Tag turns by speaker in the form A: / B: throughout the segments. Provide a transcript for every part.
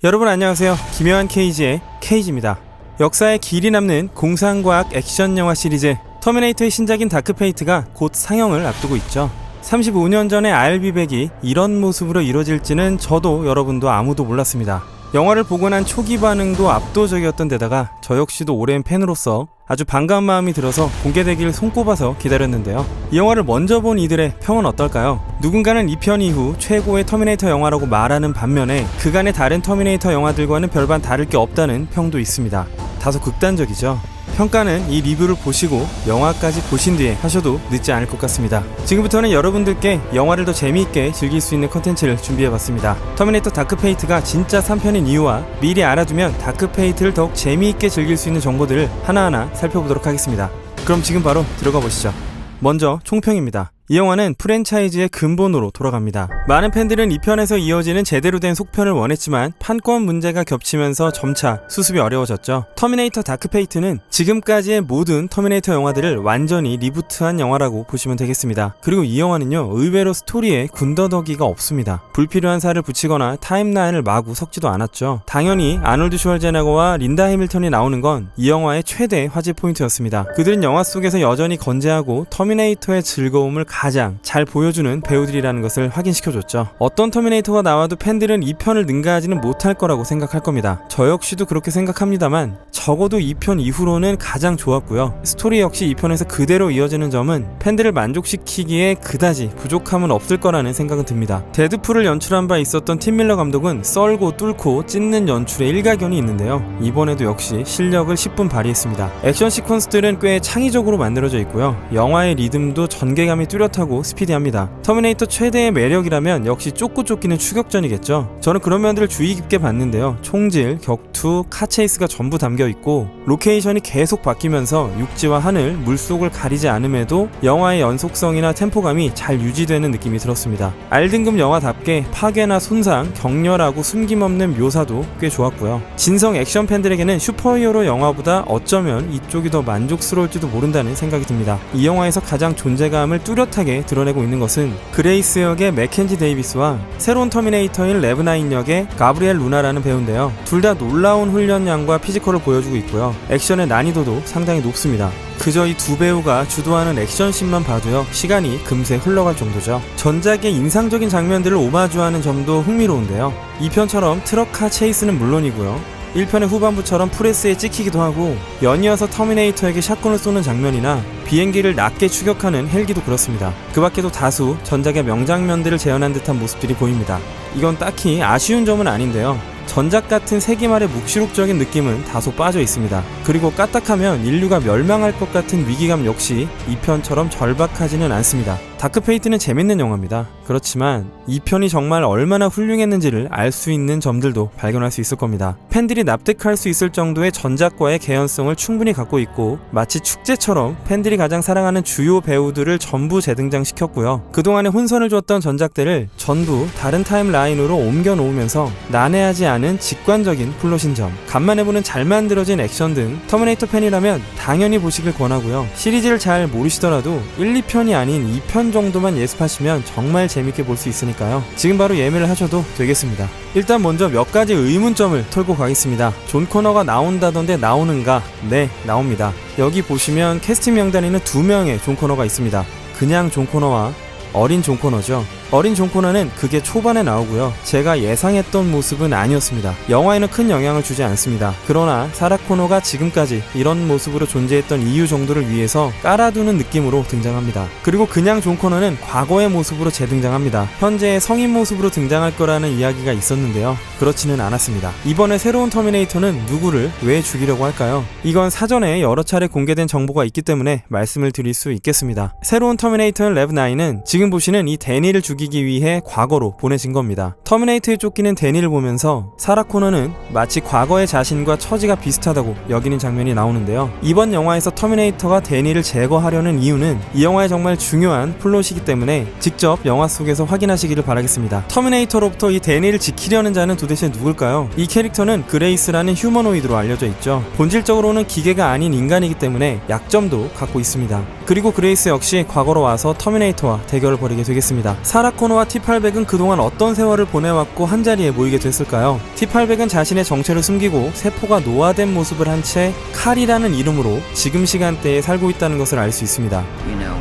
A: 여러분 안녕하세요. 김요한 케이지의 케이지입니다. 역사에 길이 남는 공상과학 액션 영화 시리즈 터미네이터의 신작인 다크페이트가 곧 상영을 앞두고 있죠. 35년 전의 RB100이 이런 모습으로 이루어질지는 저도 여러분도 아무도 몰랐습니다. 영화를 보고 난 초기 반응도 압도적이었던 데다가 저 역시도 오랜 팬으로서 아주 반가운 마음이 들어서 공개되길 손꼽아서 기다렸는데요. 이 영화를 먼저 본 이들의 평은 어떨까요? 누군가는 2편 이후 최고의 터미네이터 영화라고 말하는 반면에 그간의 다른 터미네이터 영화들과는 별반 다를 게 없다는 평도 있습니다. 다소 극단적이죠. 평가는 이 리뷰를 보시고 영화까지 보신 뒤에 하셔도 늦지 않을 것 같습니다. 지금부터는 여러분들께 영화를 더 재미있게 즐길 수 있는 컨텐츠를 준비해봤습니다. 터미네이터 다크페이트가 진짜 3편인 이유와 미리 알아두면 다크페이트를 더욱 재미있게 즐길 수 있는 정보들을 하나하나 살펴보도록 하겠습니다. 그럼 지금 바로 들어가 보시죠. 먼저 총평입니다. 이 영화는 프랜차이즈의 근본으로 돌아갑니다. 많은 팬들은 2편에서 이어지는 제대로 된 속편을 원했지만 판권 문제가 겹치면서 점차 수습이 어려워졌죠. 터미네이터 다크페이트는 지금까지의 모든 터미네이터 영화들을 완전히 리부트한 영화라고 보시면 되겠습니다. 그리고 이 영화는요, 의외로 스토리에 군더더기가 없습니다. 불필요한 살을 붙이거나 타임라인을 마구 섞지도 않았죠. 당연히 아놀드 슈왈제네거와 린다 해밀턴이 나오는 건 이 영화의 최대 화제 포인트였습니다. 그들은 영화 속에서 여전히 건재하고 터미네이터의 즐거움을 가장 잘 보여주는 배우들이라는 것을 확인시켜줬죠. 어떤 터미네이터가 나와도 팬들은 2편을 능가하지는 못할 거라고 생각할 겁니다. 저 역시도 그렇게 생각합니다만 적어도 2편 이후로는 가장 좋았고요. 스토리 역시 2편에서 그대로 이어지는 점은 팬들을 만족시키기에 그다지 부족함은 없을 거라는 생각은 듭니다. 데드풀을 연출한 바 있었던 팀 밀러 감독은 썰고 뚫고 찢는 연출에 일가견이 있는데요. 이번에도 역시 실력을 10분 발휘했습니다. 액션 시퀀스들은 꽤 창의적으로 만들어져 있고요. 영화의 리듬도 전개감이 뚜렷하고 스피디합니다. 터미네이터 최대의 매력이라면 역시 쫓고 쫓기는 추격전이겠죠. 저는 그런 면들을 주의 깊게 봤는데요. 총질, 격투, 카체이스가 전부 담겨있고 로케이션이 계속 바뀌면서 육지와 하늘, 물속을 가리지 않음에도 영화의 연속성이나 템포감이 잘 유지되는 느낌이 들었습니다. R등급 영화답게 파괴나 손상, 격렬하고 숨김없는 묘사도 꽤 좋았고요. 진성 액션 팬들에게는 슈퍼히어로 영화보다 어쩌면 이쪽이 더 만족스러울지도 모른다는 생각이 듭니다. 이 영화에서 가장 존재감을 뚜렷하게 드러내고 있는 것은 그레이스 역의 맥켄지 데이비스와 새로운 터미네이터인 레브나인 역의 가브리엘 루나라는 배우인데요. 둘 다 놀라운 훈련량과 피지컬을 보여주고 있고요. 액션의 난이도도 상당히 높습니다. 그저 이 두 배우가 주도하는 액션씬만 봐도요, 시간이 금세 흘러갈 정도죠. 전작의 인상적인 장면들을 오마주하는 점도 흥미로운데요. 2편처럼 트럭카 체이스는 물론이고요, 1편의 후반부처럼 프레스에 찍히기도 하고 연이어서 터미네이터에게 샷건을 쏘는 장면이나 비행기를 낮게 추격하는 헬기도 그렇습니다. 그 밖에도 다수 전작의 명장면들을 재현한 듯한 모습들이 보입니다. 이건 딱히 아쉬운 점은 아닌데요, 전작 같은 세기말의 묵시록적인 느낌은 다소 빠져 있습니다. 그리고 까딱하면 인류가 멸망할 것 같은 위기감 역시 2편처럼 절박하지는 않습니다. 다크페이트는 재밌는 영화입니다. 그렇지만 2편이 정말 얼마나 훌륭했는지를 알 수 있는 점들도 발견할 수 있을 겁니다. 팬들이 납득할 수 있을 정도의 전작과의 개연성을 충분히 갖고 있고 마치 축제처럼 팬들이 가장 사랑하는 주요 배우들을 전부 재등장시켰고요. 그동안에 혼선을 줬던 전작들을 전부 다른 타임라인으로 옮겨 놓으면서 난해하지 않은 직관적인 플롯인 점, 간만에 보는 잘 만들어진 액션 등 터미네이터 팬이라면 당연히 보시길 권하고요. 시리즈를 잘 모르시더라도 1, 2편이 아닌 2편 정도만 예습하시면 정말 재밌게 볼 수 있으니까요. 지금 바로 예매를 하셔도 되겠습니다. 일단 먼저 몇 가지 의문점을 털고 가겠습니다. 존 코너가 나온다던데 나오는가? 네, 나옵니다. 여기 보시면 캐스팅 명단에는 2명의 존 코너가 있습니다. 그냥 존 코너와 어린 존 코너죠. 어린 존 코너는 극의 초반에 나오고요. 제가 예상했던 모습은 아니었습니다. 영화에는 큰 영향을 주지 않습니다. 그러나 사라 코너가 지금까지 이런 모습으로 존재했던 이유 정도를 위해서 깔아두는 느낌으로 등장합니다. 그리고 그냥 존 코너는 과거의 모습으로 재등장합니다. 현재의 성인 모습으로 등장할 거라는 이야기가 있었는데요, 그렇지는 않았습니다. 이번에 새로운 터미네이터는 누구를 왜 죽이려고 할까요? 이건 사전에 여러 차례 공개된 정보가 있기 때문에 말씀을 드릴 수 있겠습니다. 새로운 터미네이터인 레브9은 지금 보시는 이 데니를 죽이기 위해 과거로 보내진 겁니다. 터미네이터에 쫓기는 데니를 보면서 사라 코너는 마치 과거의 자신과 처지가 비슷하다고 여기는 장면이 나오는데요. 이번 영화에서 터미네이터가 데니를 제거하려는 이유는 이 영화의 정말 중요한 플롯이기 때문에 직접 영화 속에서 확인하시기를 바라겠습니다. 터미네이터로부터 이 데니를 지키려는 자는 도대체 누굴까요? 이 캐릭터는 그레이스라는 휴머노이드로 알려져 있죠. 본질적으로는 기계가 아닌 인간이기 때문에 약점도 갖고 있습니다. 그리고 그레이스 역시 과거로 와서 터미네이터와 대결을 벌이게 되겠습니다. 사라 코너와 T-800은 그동안 어떤 세월을 보내왔고 한자리에 모이게 됐을까요? T-800은 자신의 정체를 숨기고 세포가 노화된 모습을 한 채 칼이라는 이름으로 지금 시간대에 살고 있다는 것을 알 수 있습니다.
B: You know,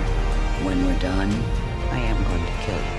B: when we're done, I am going to kill you.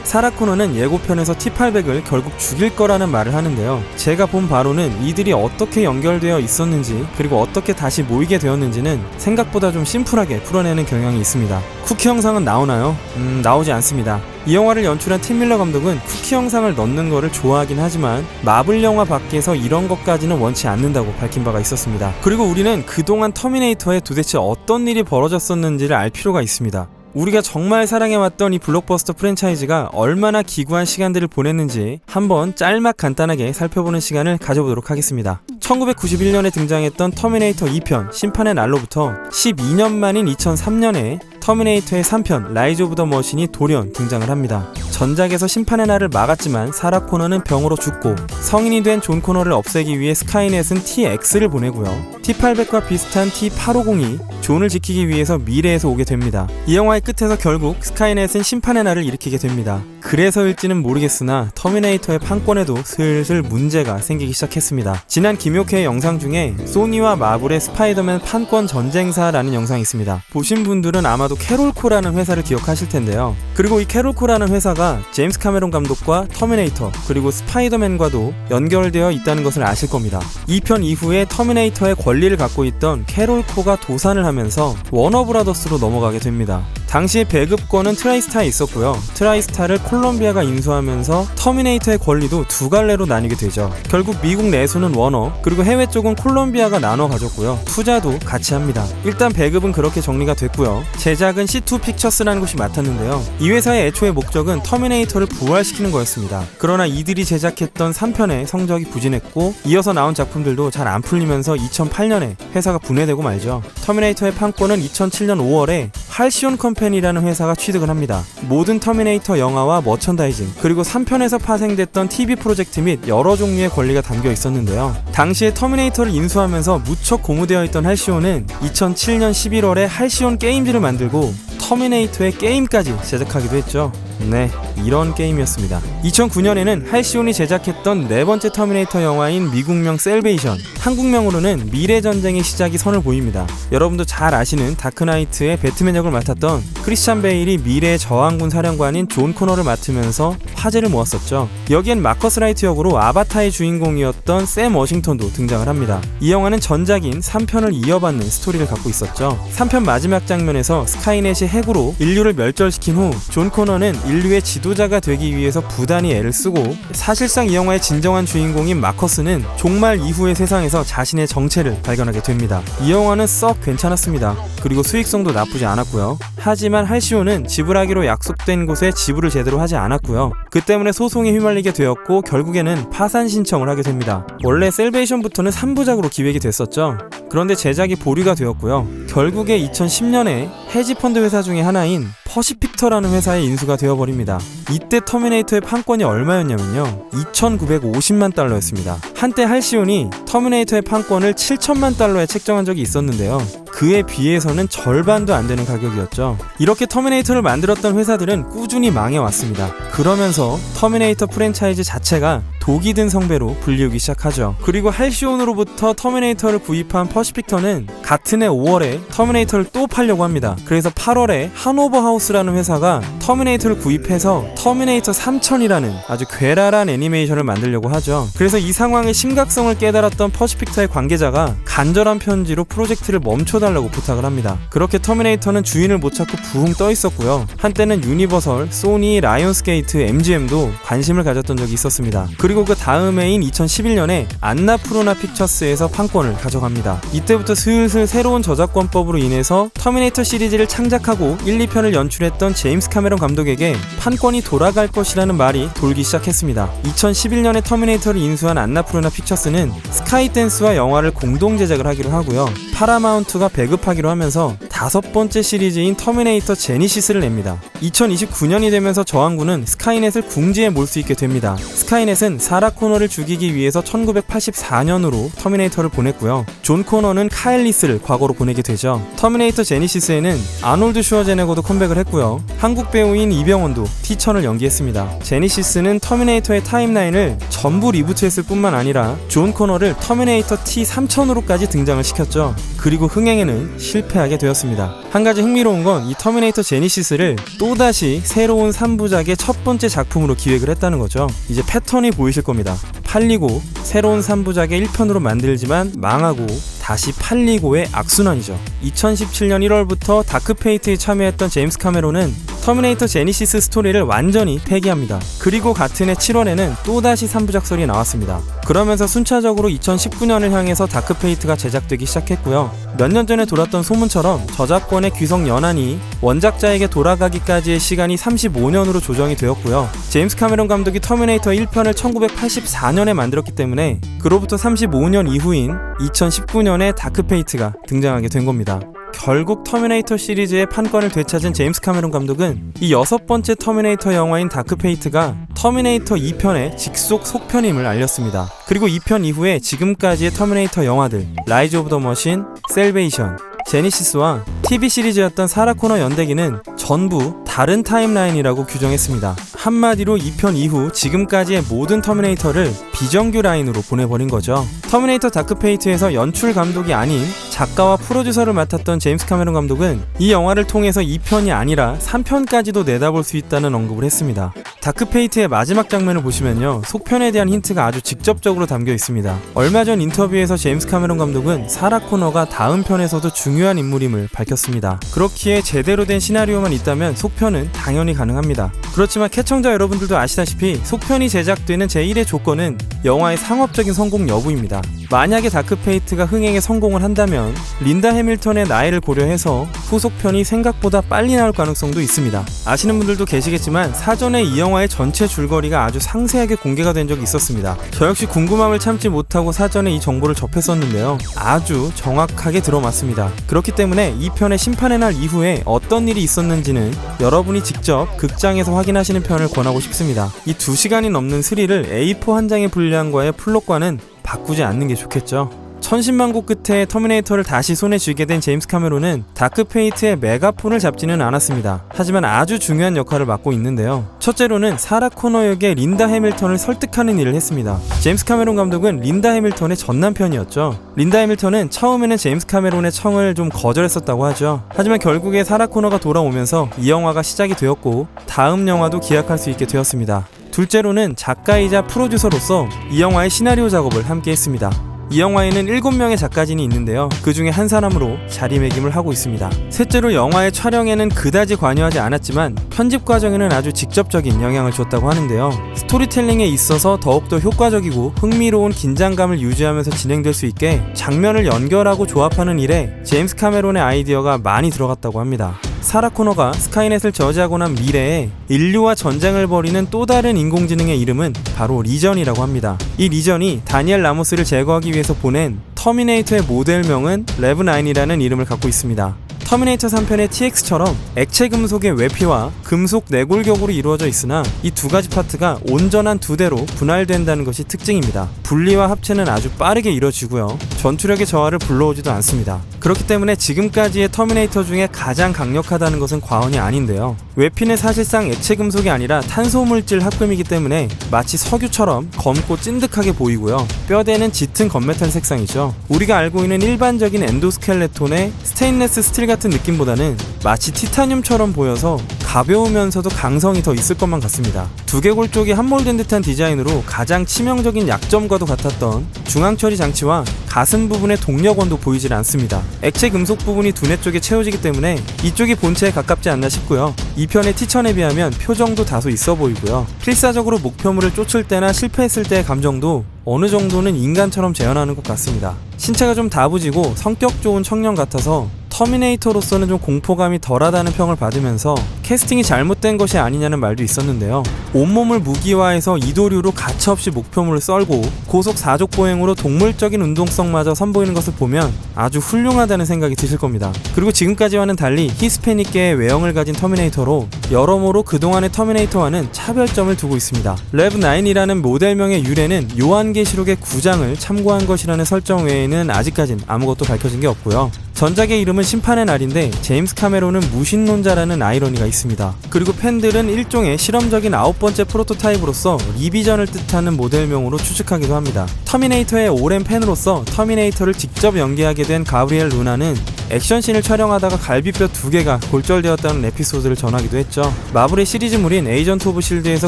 A: 사라 코너는 예고편에서 T-800을 결국 죽일 거라는 말을 하는데요. 제가 본 바로는 이들이 어떻게 연결되어 있었는지 그리고 어떻게 다시 모이게 되었는지는 생각보다 좀 심플하게 풀어내는 경향이 있습니다. 쿠키 영상은 나오나요? 나오지 않습니다. 이 영화를 연출한 팀 밀러 감독은 쿠키 영상을 넣는 거를 좋아하긴 하지만 마블 영화 밖에서 이런 것까지는 원치 않는다고 밝힌 바가 있었습니다. 그리고 우리는 그동안 터미네이터에 도대체 어떤 일이 벌어졌었는지를 알 필요가 있습니다. 우리가 정말 사랑해왔던 이 블록버스터 프랜차이즈가 얼마나 기구한 시간들을 보냈는지 한번 짤막 간단하게 살펴보는 시간을 가져보도록 하겠습니다. 1991년에 등장했던 터미네이터 2편 심판의 날로부터 12년 만인 2003년에 터미네이터의 3편 라이즈 오브 더 머신이 돌연 등장을 합니다. 전작에서 심판의 날을 막았지만 사라 코너는 병으로 죽고 성인이 된 존 코너를 없애기 위해 스카이넷은 TX를 보내고요. T-800과 비슷한 T-850이 존을 지키기 위해서 미래에서 오게 됩니다. 이 영화의 끝에서 결국 스카이넷은 심판의 날을 일으키게 됩니다. 그래서일지는 모르겠으나 터미네이터의 판권에도 슬슬 문제가 생기기 시작했습니다. 지난 김효케의 영상 중에 소니와 마블의 스파이더맨 판권 전쟁사라는 영상이 있습니다. 보신 분들은 아마도 캐롤코라는 회사를 기억하실 텐데요. 그리고 이 캐롤코라는 회사가 제임스 카메론 감독과 터미네이터 그리고 스파이더맨과도 연결되어 있다는 것을 아실 겁니다. 2편 이후에 터미네이터의 권리를 갖고 있던 캐롤코가 도산을 하면서 워너브라더스로 넘어가게 됩니다. 당시에 배급권은 트라이스타에 있었고요. 트라이스타를 콜롬비아가 인수하면서 터미네이터의 권리도 두 갈래로 나뉘게 되죠. 결국 미국 내수는 워너, 그리고 해외 쪽은 콜롬비아가 나눠 가졌고요. 투자도 같이 합니다. 일단 배급은 그렇게 정리가 됐고요. 제작은 C2 픽처스라는 곳이 맡았는데요. 이 회사의 애초의 목적은 터미네이터를 부활시키는 거였습니다. 그러나 이들이 제작했던 3편의 성적이 부진했고 이어서 나온 작품들도 잘 안 풀리면서 2008년에 회사가 분해되고 말죠. 터미네이터의 판권은 2007년 5월에 할시온 컴퍼니라는 회사가 취득을 합니다. 모든 터미네이터 영화와 머천다이징 그리고 3편에서 파생됐던 TV 프로젝트 및 여러 종류의 권리가 담겨 있었는데요. 당시에 터미네이터를 인수하면서 무척 고무되어 있던 할시온은 2007년 11월에 할시온 게임즈를 만들고 터미네이터의 게임까지 제작하기도 했죠. 네, 이런 게임이었습니다. 2009년에는 할시온이 제작했던 네 번째 터미네이터 영화인 미국명 셀베이션, 한국명으로는 미래전쟁의 시작이 선을 보입니다. 여러분도 잘 아시는 다크나이트의 배트맨 역을 맡았던 크리스찬 베일이 미래의 저항군 사령관인 존 코너를 맡으면서 화제를 모았었죠. 여기엔 마커스 라이트 역으로 아바타의 주인공이었던 샘 워싱턴도 등장을 합니다. 이 영화는 전작인 3편을 이어받는 스토리를 갖고 있었죠. 3편 마지막 장면에서 스카이넷이 핵으로 인류를 멸절시킨 후 존 코너는 인류의 지도자가 되기 위해서 부단히 애를 쓰고, 사실상 이 영화의 진정한 주인공인 마커스는 종말 이후의 세상에서 자신의 정체를 발견하게 됩니다. 이 영화는 썩 괜찮았습니다. 그리고 수익성도 나쁘지 않았고요. 하지만 할시온은 지불하기로 약속된 곳에 지불을 제대로 하지 않았고요. 그 때문에 소송에 휘말리게 되었고 결국에는 파산 신청을 하게 됩니다. 원래 셀베이션부터는 3부작으로 기획이 됐었죠. 그런데 제작이 보류가 되었고요. 결국에 2010년에 헤지펀드 회사 중에 하나인 퍼시픽터라는 회사에 인수가 되어버립니다. 이때 터미네이터의 판권이 얼마였냐면요, 2,950만 달러였습니다. 한때 할시온이 터미네이터의 판권을 7천만 달러에 책정한 적이 있었는데요. 그에 비해서는 절반도 안 되는 가격이었죠. 이렇게 터미네이터를 만들었던 회사들은 꾸준히 망해왔습니다. 그러면서 터미네이터 프랜차이즈 자체가 독이 든 성배로 불리우기 시작하죠. 그리고 할시온으로부터 터미네이터를 구입한 퍼시픽터는 같은 해 5월에 터미네이터를 또 팔려고 합니다. 그래서 8월에 하노버 하우스라는 회사가 터미네이터를 구입해서 터미네이터 3000이라는 아주 괴랄한 애니메이션을 만들려고 하죠. 그래서 이 상황의 심각성을 깨달았던 퍼시픽터의 관계자가 간절한 편지로 프로젝트를 멈춰달라고 부탁을 합니다. 그렇게 터미네이터는 주인을 못 찾고 부흥 떠 있었고요. 한때는 유니버설, 소니, 라이온스게이트, MGM도 관심을 가졌던 적이 있었습니다. 그리고 그 다음 해인 2011년에 안나푸르나 픽처스에서 판권을 가져갑니다. 이때부터 슬슬 새로운 저작권법으로 인해서 터미네이터 시리즈를 창작하고 1, 2편을 연출했던 제임스 카메론 감독에게 판권이 돌아갈 것이라는 말이 돌기 시작했습니다. 2011년에 터미네이터를 인수한 안나푸르나 픽처스는 스카이댄스와 영화를 공동 제작을 하기로 하고요. 파라마운트가 배급하기로 하면서 5번째 시리즈인 터미네이터 제니시스를 냅니다. 2029년이 되면서 저항군은 스카이넷을 궁지에 몰 수 있게 됩니다. 스카이넷은 사라 코너를 죽이기 위해서 1984년으로 터미네이터를 보냈고요. 존 코너는 카일 리스를 과거로 보내게 되죠. 터미네이터 제니시스에는 아놀드 슈워제네거도 컴백을 했고요. 한국 배우인 이병헌도 T-1000을 연기했습니다. 제니시스는 터미네이터의 타임라인을 전부 리부트했을 뿐만 아니라 존 코너를 터미네이터 T-3000으로까지 등장을 시켰죠. 그리고 흥행에는 실패하게 되었습니다. 한 가지 흥미로운 건 이 터미네이터 제니시스를 또다시 새로운 3부작의 첫 번째 작품으로 기획을 했다는 거죠. 이제 패턴이 보이실 겁니다. 팔리고 새로운 3부작의 1편으로 만들지만 망하고 다시 팔리고의 악순환이죠. 2017년 1월부터 다크페이트에 참여했던 제임스 카메론은 터미네이터 제니시스 스토리를 완전히 폐기합니다. 그리고 같은 해 7월에는 또다시 3부작설이 나왔습니다. 그러면서 순차적으로 2019년을 향해서 다크페이트가 제작되기 시작했고요. 몇 년 전에 돌았던 소문처럼 저작권의 귀속 연한이 원작자에게 돌아가기까지의 시간이 35년으로 조정이 되었고요. 제임스 카메론 감독이 터미네이터 1편을 1984년에 만들었기 때문에 그로부터 35년 이후인 2019년에 다크페이트가 등장하게 된 겁니다. 결국 터미네이터 시리즈의 판권을 되찾은 제임스 카메론 감독은 이 6번째 터미네이터 영화인 다크페이트가 터미네이터 2편의 직속 속편임을 알렸습니다. 그리고 2편 이후에 지금까지의 터미네이터 영화들 라이즈 오브 더 머신, 셀베이션, 제니시스와 TV 시리즈였던 사라 코너 연대기는 전부 다른 타임라인이라고 규정했습니다. 한마디로 2편 이후 지금까지의 모든 터미네이터를 비정규 라인으로 보내버린 거죠. 터미네이터 다크페이트에서 연출 감독이 아닌 작가와 프로듀서를 맡았던 제임스 카메론 감독은 이 영화를 통해서 2편이 아니라 3편까지도 내다볼 수 있다는 언급을 했습니다. 다크페이트의 마지막 장면을 보시면요, 속편에 대한 힌트가 아주 직접적으로 담겨 있습니다. 얼마 전 인터뷰에서 제임스 카메론 감독은 사라 코너가 다음 편에서도 중요한 인물임을 밝혔습니다. 그렇기에 제대로 된 시나리오만 있다면 속편은 당연히 가능합니다. 그렇지만 캐청자 여러분들도 아시다시피 속편이 제작되는 제1의 조건은 영화의 상업적인 성공 여부입니다. 만약에 다크페이트가 흥행에 성공을 한다면 린다 해밀턴의 나이를 고려해서 후속편이 생각보다 빨리 나올 가능성도 있습니다. 아시는 분들도 계시겠지만 사전에 이 영화의 전체 줄거리가 아주 상세하게 공개가 된 적이 있었습니다. 저 역시 궁금함을 참지 못하고 사전에 이 정보를 접했었는데요, 아주 정확하게 들어맞습니다. 그렇기 때문에 이 편의 심판의 날 이후에 어떤 일이 있었는지는 여러분이 직접 극장에서 확인하시는 편을 권하고 싶습니다. 이 2시간이 넘는 스릴을 A4 한 장의 분량과의 플롯과는 바꾸지 않는 게 좋겠죠. 천신만고 끝에 터미네이터를 다시 손에 쥐게 된 제임스 카메론은 다크페이트의 메가폰을 잡지는 않았습니다. 하지만 아주 중요한 역할을 맡고 있는데요. 첫째로는 사라 코너 역의 린다 해밀턴을 설득하는 일을 했습니다. 제임스 카메론 감독은 린다 해밀턴의 전남편이었죠. 린다 해밀턴은 처음에는 제임스 카메론의 청을 좀 거절했었다고 하죠. 하지만 결국에 사라 코너가 돌아오면서 이 영화가 시작이 되었고 다음 영화도 기약할 수 있게 되었습니다. 둘째로는 작가이자 프로듀서로서 이 영화의 시나리오 작업을 함께 했습니다. 이 영화에는 7명의 작가진이 있는데요, 그 중에 한 사람으로 자리매김을 하고 있습니다. 셋째로 영화의 촬영에는 그다지 관여하지 않았지만 편집 과정에는 아주 직접적인 영향을 줬다고 하는데요, 스토리텔링에 있어서 더욱더 효과적이고 흥미로운 긴장감을 유지하면서 진행될 수 있게 장면을 연결하고 조합하는 일에 제임스 카메론의 아이디어가 많이 들어갔다고 합니다. 사라 코너가 스카이넷을 저지하고 난 미래에 인류와 전쟁을 벌이는 또 다른 인공지능의 이름은 바로 리전이라고 합니다. 이 리전이 다니엘 라모스를 제거하기 위해서 보낸 터미네이터의 모델명은 레브9이라는 이름을 갖고 있습니다. 터미네이터 3편의 TX처럼 액체 금속의 외피와 금속 내골격으로 이루어져 있으나 이 두 가지 파트가 온전한 두 대로 분할된다는 것이 특징입니다. 분리와 합체는 아주 빠르게 이루어지고요, 전투력의 저하를 불러오지도 않습니다. 그렇기 때문에 지금까지의 터미네이터 중에 가장 강력하다는 것은 과언이 아닌데요, 외피는 사실상 액체 금속이 아니라 탄소물질 합금이기 때문에 마치 석유처럼 검고 찐득하게 보이고요, 뼈대는 짙은 건메탈 색상이죠. 우리가 알고 있는 일반적인 엔도스켈레톤의 스테인레스 스틸 같은 느낌보다는 마치 티타늄처럼 보여서 가벼우면서도 강성이 더 있을 것만 같습니다. 두개골 쪽이 함몰된 듯한 디자인으로 가장 치명적인 약점과도 같았던 중앙 처리 장치와 가슴 부분의 동력원도 보이질 않습니다. 액체 금속 부분이 두뇌 쪽에 채워지기 때문에 이쪽이 본체에 가깝지 않나 싶고요, 2편의 T-1000에 비하면 표정도 다소 있어 보이고요, 필사적으로 목표물을 쫓을 때나 실패했을 때의 감정도 어느 정도는 인간처럼 재현하는 것 같습니다. 신체가 좀 다부지고 성격 좋은 청년 같아서 터미네이터로서는 좀 공포감이 덜하다는 평을 받으면서 캐스팅이 잘못된 것이 아니냐는 말도 있었는데요. 온몸을 무기화해서 이도류로 가차없이 목표물을 썰고 고속 사족 보행으로 동물적인 운동성마저 선보이는 것을 보면 아주 훌륭하다는 생각이 드실 겁니다. 그리고 지금까지와는 달리 히스패닉계의 외형을 가진 터미네이터로 여러모로 그동안의 터미네이터와는 차별점을 두고 있습니다. 레브9이라는 모델명의 유래는 요한계시록의 9장을 참고한 것이라는 설정 외에는 아직까진 아무것도 밝혀진 게 없고요. 전작의 이름은 심판의 날인데 제임스 카메론은 무신론자라는 아이러니가 있습니다. 그리고 팬들은 일종의 실험적인 9번째 프로토타입으로서 리비전을 뜻하는 모델명으로 추측하기도 합니다. 터미네이터의 오랜 팬으로서 터미네이터를 직접 연기하게 된 가브리엘 루나는 액션씬을 촬영하다가 갈비뼈 2개가 골절되었다는 에피소드를 전하기도 했죠. 마블의 시리즈물인 에이전트 오브 실드에서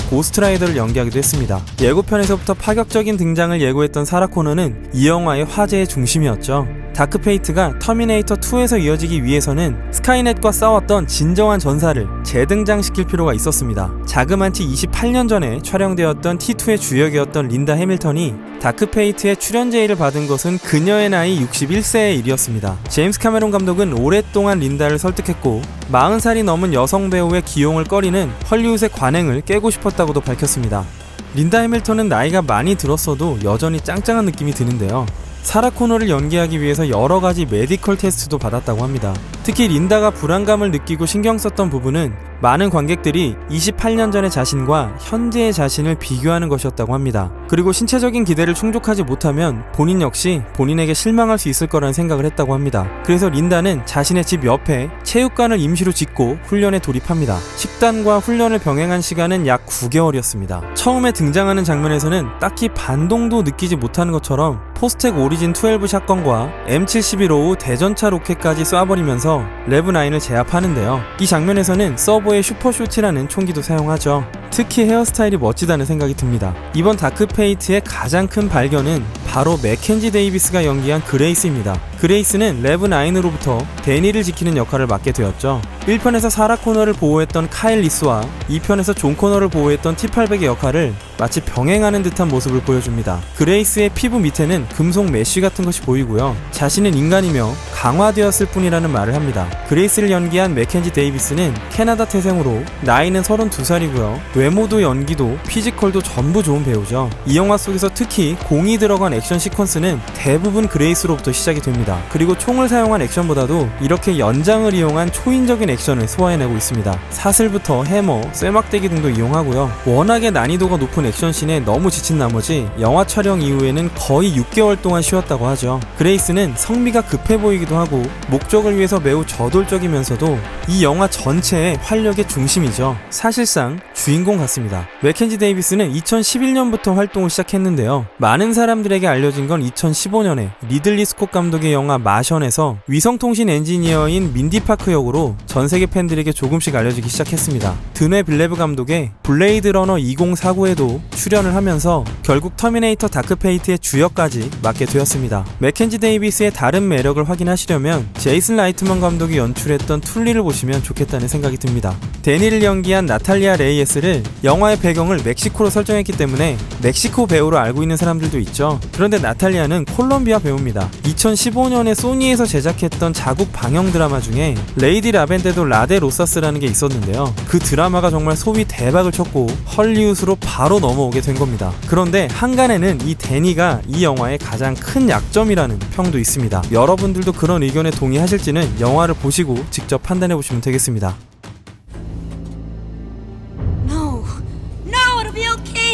A: 고스트라이더를 연기하기도 했습니다. 예고편에서부터 파격적인 등장을 예고했던 사라 코너는 이 영화의 화제의 중심이었죠. 다크페이트가 터미네이터2에서 이어지기 위해서는 스카이넷과 싸웠던 진정한 전사를 재등장시킬 필요가 있었습니다. 자그만치 28년 전에 촬영되었던 T2의 주역이었던 린다 해밀턴이 다크페이트의 출연 제의를 받은 것은 그녀의 나이 61세의 일이었습니다. 제임스 카메론 감독은 오랫동안 린다를 설득했고 40살이 넘은 여성 배우의 기용을 꺼리는 헐리우드의 관행을 깨고 싶었다고도 밝혔습니다. 린다 해밀턴은 나이가 많이 들었어도 여전히 짱짱한 느낌이 드는데요. 사라 코너를 연기하기 위해서 여러가지 메디컬 테스트도 받았다고 합니다. 특히 린다가 불안감을 느끼고 신경 썼던 부분은 많은 관객들이 28년 전의 자신과 현재의 자신을 비교하는 것이었다고 합니다. 그리고 신체적인 기대를 충족하지 못하면 본인 역시 본인에게 실망할 수 있을 거라는 생각을 했다고 합니다. 그래서 린다는 자신의 집 옆에 체육관을 임시로 짓고 훈련에 돌입합니다. 식단과 훈련을 병행한 시간은 약 9개월이었습니다. 처음에 등장하는 장면에서는 딱히 반동도 느끼지 못하는 것처럼 포스텍 오리진 12 샷건과 M7155 대전차 로켓까지 쏴버리면서 레브9을 제압하는데요. 이 장면에서는 서버의 슈퍼쇼트라는 총기도 사용하죠. 특히 헤어스타일이 멋지다는 생각이 듭니다. 이번 다크페이트의 가장 큰 발견은 바로 매켄지 데이비스가 연기한 그레이스입니다. 그레이스는 레브9으로부터 데니를 지키는 역할을 맡게 되었죠. 1편에서 사라 코너를 보호했던 카일 리스와 2편에서 존 코너를 보호했던 T800의 역할을 마치 병행하는 듯한 모습을 보여줍니다. 그레이스의 피부 밑에는 금속 메쉬 같은 것이 보이고요. 자신은 인간이며 강화되었을 뿐이라는 말을 합니다. 그레이스를 연기한 매켄지 데이비스는 캐나다 태생으로 나이는 32살이고요. 외모도 연기도 피지컬도 전부 좋은 배우죠. 이 영화 속에서 특히 공이 들어간 액션 시퀀스는 대부분 그레이스로부터 시작이 됩니다. 그리고 총을 사용한 액션보다도 이렇게 연장을 이용한 초인적인 액션을 소화해내고 있습니다. 사슬부터 해머, 쇠막대기 등도 이용하고요. 워낙에 난이도가 높은 액션씬에 너무 지친 나머지 영화 촬영 이후에는 거의 6개월 동안 쉬었다고 하죠. 그레이스는 성미가 급해 보이기도 하고 목적을 위해서 매우 저돌적이면서도 이 영화 전체의 활력의 중심이죠. 사실상 주인공 같습니다. 매켄지 데이비스는 2011년부터 활동을 시작했는데요. 많은 사람들에게 알려진 건 2015년에 리들리 스콧 감독의 영화 마션에서 위성통신 엔지니어인 민디 파크 역으로 전세계 팬들에게 조금씩 알려지기 시작했습니다. 드네 빌레브 감독의 블레이드 러너 2049에도 출연을 하면서 결국 터미네이터 다크페이트의 주역까지 맡게 되었습니다. 매켄지 데이비스의 다른 매력을 확인하시려면 제이슨 라이트먼 감독이 연출했던 툴리를 보시면 좋겠다는 생각이 듭니다. 데니를 연기한 나탈리아 레이에스를 영화의 배경을 멕시코로 설정했기 때문에 멕시코 배우로 알고 있는 사람들도 있죠. 그런데 나탈리아는 콜롬비아 배우입니다. 2015년에 소니에서 제작했던 자국 방영 드라마 중에 레이디 라벤데도 라데 로사스라는 게 있었는데요. 그 드라마가 정말 소위 대박을 쳤고 헐리우드로 바로 넘어오게 된 겁니다. 그런데 한간에는 이 데니가 이 영화의 가장 큰 약점이라는 평도 있습니다. 여러분들도 그런 의견에 동의하실지는 영화를 보시고 직접 판단해보시면 되겠습니다.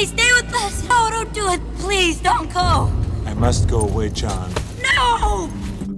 C: Stay with us. No, don't do it. Please, don't go.
D: I must go away, John.
C: No!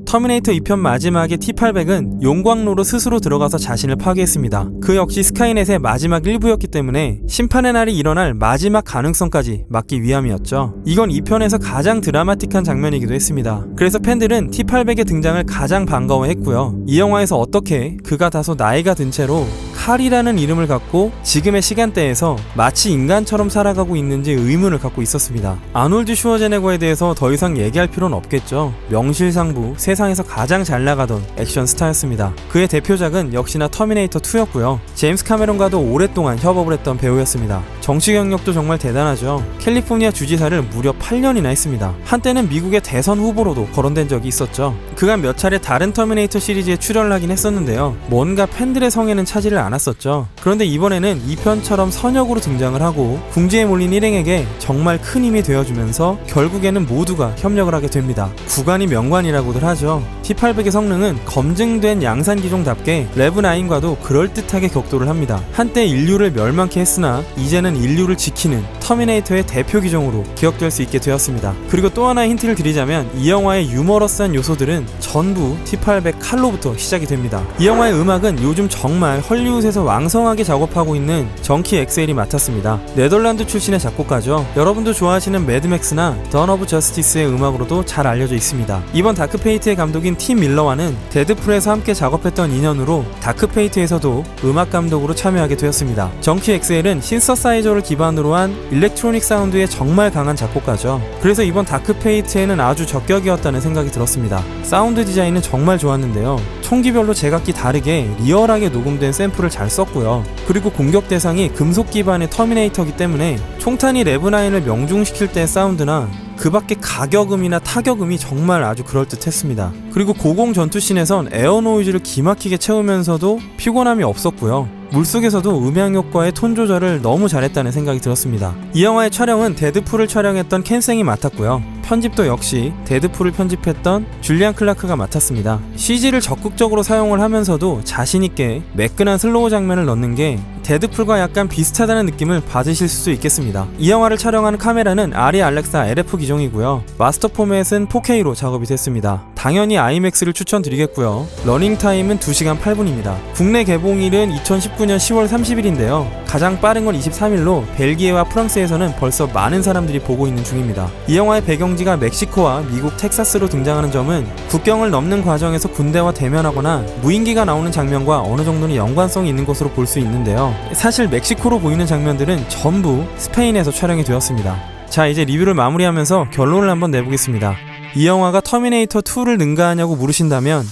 A: 터미네이터 2편 마지막의 T800은 용광로로 스스로 들어가서 자신을 파괴했습니다. 그 역시 스카이넷의 마지막 일부였기 때문에 심판의 날이 일어날 마지막 가능성까지 막기 위함이었죠. 이건 2편에서 가장 드라마틱한 장면이기도 했습니다. 그래서 팬들은 T800의 등장을 가장 반가워했고요. 이 영화에서 어떻게 그가 다소 나이가 든 채로 칼이라는 이름을 갖고 지금의 시간대에서 마치 인간처럼 살아가고 있는지 의문을 갖고 있었습니다. 아놀드 슈워제네거에 대해서 더 이상 얘기할 필요는 없겠죠. 명실상부 세상에서 가장 잘 나가던 액션 스타였습니다. 그의 대표작은 역시나 터미네이터 2였고요. 제임스 카메론과도 오랫동안 협업을 했던 배우였습니다. 정치 경력도 정말 대단하죠. 캘리포니아 주지사를 무려 8년이나 했습니다. 한때는 미국의 대선 후보로도 거론된 적이 있었죠. 그간 몇 차례 다른 터미네이터 시리즈에 출연을 하긴 했었는데요. 뭔가 팬들의 성에는 차지를 않았었죠. 그런데 이번에는 2편처럼 선역으로 등장을 하고 궁지에 몰린 일행에게 정말 큰 힘이 되어주면서 결국에는 모두가 협력을 하게 됩니다. 구관이 명관이라고들 하죠. T-800의 성능은 검증된 양산기종답게 레브9과도 그럴듯하게 격돌을 합니다. 한때 인류를 멸망케 했으나 이제는 인류를 지키는 터미네이터의 대표 기종으로 기억될 수 있게 되었습니다. 그리고 또 하나의 힌트를 드리자면 이 영화의 유머러스한 요소들은 전부 T-800 칼로부터 시작이 됩니다. 이 영화의 음악은 요즘 정말 헐리우드에서 왕성하게 작업하고 있는 정키 엑셀이 맡았습니다. 네덜란드 출신의 작곡가죠. 여러분도 좋아하시는 매드맥스나 던 오브 저스티스의 음악으로도 잘 알려져 있습니다. 이번 다크페이트의 감독인 팀 밀러와는 데드풀에서 함께 작업했던 인연으로 다크페이트에서도 음악 감독으로 참여하게 되었습니다. 정키 엑셀은 신서사이저를 기반으로 한 일렉트로닉 사운드에 정말 강한 작곡가죠. 그래서 이번 다크페이트에는 아주 적격이었다는 생각이 들었습니다. 사운드 디자인은 정말 좋았는데요. 총기별로 제각기 다르게 리얼하게 녹음된 샘플을 잘 썼고요. 그리고 공격 대상이 금속 기반의 터미네이터이기 때문에 총탄이 레브9을 명중시킬 때의 사운드나 그 밖에 가격음이나 타격음이 정말 아주 그럴듯했습니다. 그리고 고공 전투씬에선 에어 노이즈를 기막히게 채우면서도 피곤함이 없었고요. 물속에서도 음향 효과의 톤 조절을 너무 잘했다는 생각이 들었습니다. 이 영화의 촬영은 데드풀을 촬영했던 켄생이 맡았고요. 편집도 역시 데드풀을 편집했던 줄리안 클라크가 맡았습니다. CG를 적극적으로 사용을 하면서도 자신있게 매끈한 슬로우 장면을 넣는 게 데드풀과 약간 비슷하다는 느낌을 받으실 수 있겠습니다. 이 영화를 촬영하는 카메라는 아리 알렉사 LF 기종이고요. 마스터 포맷은 4K로 작업이 됐습니다. 당연히 아이맥스를 추천드리겠고요. 러닝타임은 2시간 8분입니다. 국내 개봉일은 2019년 10월 30일인데요. 가장 빠른 건 23일로 벨기에와 프랑스에서는 벌써 많은 사람들이 보고 있는 중입니다. 이 영화의 배경지가 멕시코와 미국 텍사스로 등장하는 점은 국경을 넘는 과정에서 군대와 대면하거나 무인기가 나오는 장면과 어느 정도는 연관성이 있는 것으로 볼 수 있는데요. 사실 멕시코로 보이는 장면들은 전부 스페인에서 촬영이 되었습니다. 자, 이제 리뷰를 마무리하면서 결론을 한번 내보겠습니다. 이 영화가 터미네이터 2를 능가하냐고 물으신다면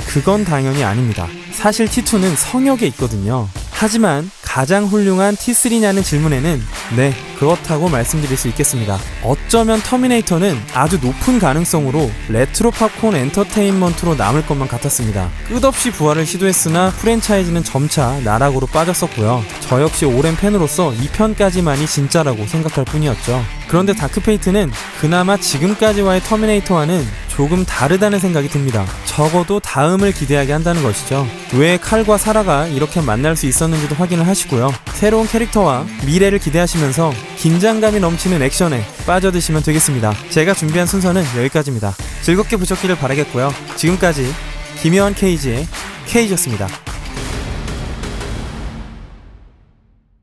A: 그건 당연히 아닙니다. 사실 T2는 성역에 있거든요. 하지만 가장 훌륭한 T3냐는 질문에는 네, 그렇다고 말씀드릴 수 있겠습니다. 어쩌면 터미네이터는 아주 높은 가능성으로 레트로 팝콘 엔터테인먼트로 남을 것만 같았습니다. 끝없이 부활을 시도했으나 프랜차이즈는 점차 나락으로 빠졌었고요. 저 역시 오랜 팬으로서 2편까지만이 진짜라고 생각할 뿐이었죠. 그런데 다크페이트는 그나마 지금까지와의 터미네이터와는 조금 다르다는 생각이 듭니다. 적어도 다음을 기대하게 한다는 것이죠. 왜 칼과 사라가 이렇게 만날 수 있었는지도 확인을 하시고요. 새로운 캐릭터와 미래를 기대하시면서 긴장감이 넘치는 액션에 빠져드시면 되겠습니다. 제가 준비한 순서는 여기까지입니다. 즐겁게 보셨기를 바라겠고요. 지금까지 김여한 케이지의 케이지였습니다.